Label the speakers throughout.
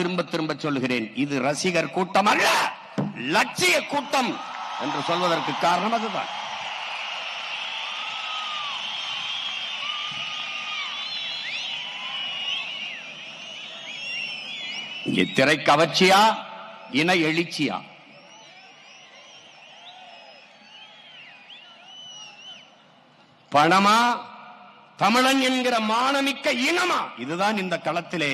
Speaker 1: திரும்ப திரும்ப சொல்கிறேன், இது ரசிகர் கூட்டம் அல்ல, லட்சிய கூட்டம் என்று சொல்வதற்கு காரணம் அதுதான். இங்கே திரை கவர்ச்சியா, இன எழுச்சியா? பணமா, தமிழன் என்கிற மானமிக்க இனமா? இதுதான் இந்த களத்திலே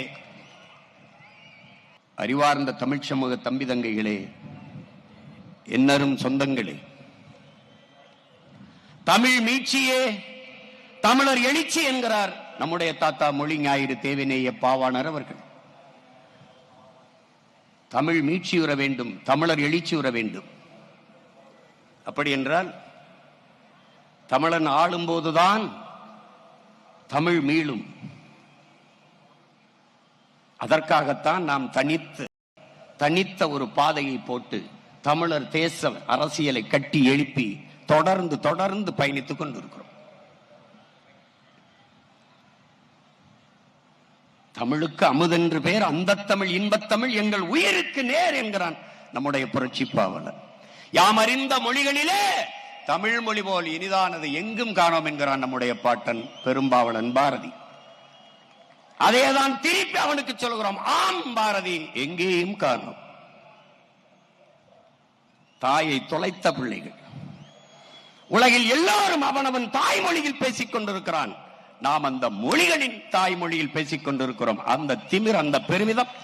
Speaker 1: அறிவார்ந்த தமிழ் சமூக தம்பி தங்கைகளே, என்னரும் சொந்தங்களே, தமிழ் மீட்சியே தமிழர் எழுச்சி என்கிறார் நம்முடைய தாத்தா மொழி ஞாயிறு தேவநேய பாவாணர் அவர்கள். தமிழ் மீட்சியுற வேண்டும், தமிழர் எழுச்சியுற வேண்டும். அப்படி என்றால் தமிழன் ஆளும்போதுதான் தமிழ் மீளும். அதற்காகத்தான் நாம் தனித்த ஒரு பாதையை போட்டு தமிழர் தேச அரசியலை கட்டி எழுப்பி தொடர்ந்து பயணித்துக் கொண்டிருக்கிறோம். தமிழுக்கு அமுதென்று பேர், அந்த தமிழ் இன்பத்தமிழ் எங்கள் உயிருக்கு நேர் என்கிறான் நம்முடைய புரட்சி பாவலர். யாம் அறிந்த மொழிகளிலே தமிழ் மொழி போல் இனிதானது எங்கும் காணோம் என்கிறான் நம்முடைய பாட்டன் பெரும்பாவலன் பாரதி. அதேதான் திருப்பி அவனுக்கு சொல்கிறோம், ஆம் பாரதி, எங்கேயும் காணோம். தாயை தொலைத்த பிள்ளைகள் உலகில் எல்லாரும் அவனவன் தாய்மொழியில் பேசிக் கொண்டிருக்கிறான். நாம் அந்த மொழிகளின் தாய்மொழியில் பேசிக் கொண்டிருக்கிறோம். அந்த திமிர், அந்த பெருமிதம்,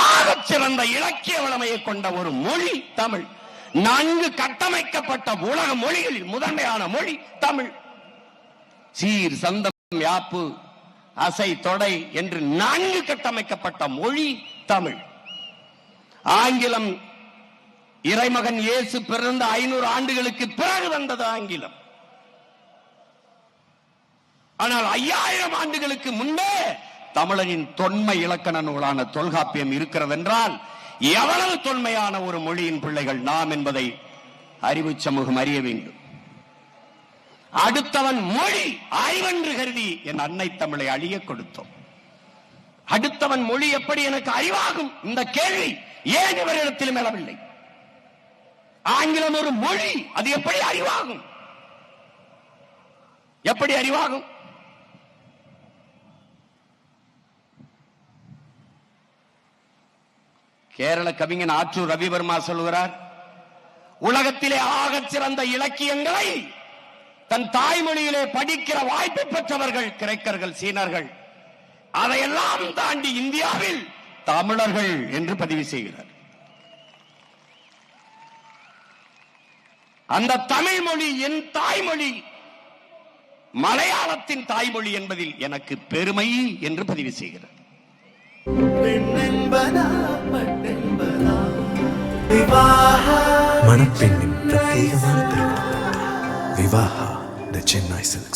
Speaker 1: ஆகச் சிறந்த இலக்கிய வளமையை கொண்ட ஒரு மொழி தமிழ். நன்கு கட்டமைக்கப்பட்ட உலக மொழிகளில் முதன்மையான மொழி தமிழ். சீர், சந்தம், யாப்பு, அசை, தொடை என்று நன்கு கட்டமைக்கப்பட்ட மொழி தமிழ். ஆங்கிலம் இறைமகன் இயேசு பிறந்த 500 ஆண்டுகளுக்கு பிறகு வந்தது ஆங்கிலம். ஆனால் 5000 ஆண்டுகளுக்கு முன்பே தமிழனின் தொன்மை இலக்கண நூலான தொல்காப்பியம் இருக்கிறது என்றால் எவ்வளவு தொன்மையான ஒரு மொழியின் பிள்ளைகள் நாம் என்பதை அறிவு சமூகம் அறிய வேண்டும். அடுத்தவன் மொழி அறிவென்று கருதி என் அன்னை தமிழை அழிய கொடுத்தோம். அடுத்தவன் மொழி எப்படி எனக்கு அறிவாகும்? இந்த கேள்வி ஏன் இவரிடத்திலும் எழவில்லை? ஆங்கிலம் ஒரு மொழி, அது எப்படி அறிவாகும்? எப்படி அறிவாகும்? கேரள கவிஞன் ஆற்றூர் ரவிவர்மா சொல்கிறார், உலகத்திலே ஆகச் சிறந்த இலக்கியங்களை தன் தாய்மொழியிலே படிக்கிற வாய்ப்பை பெற்றவர்கள் கிரேக்கர்கள், சீனர்கள். அதையெல்லாம் தாண்டி இந்தியாவில் தமிழர்கள் என்று பதிவு செய்கிறார். அந்த தமிழ் மொழி என் தாய்மொழி, மலையாளத்தின் தாய்மொழி என்பதில் எனக்கு பெருமை என்று பதிவு செய்கிறார்.
Speaker 2: மணப்பெண்ணின் பிரத்யேகமான திருமணம் விவாஹா தி சென்னை சில்க்ஸ்.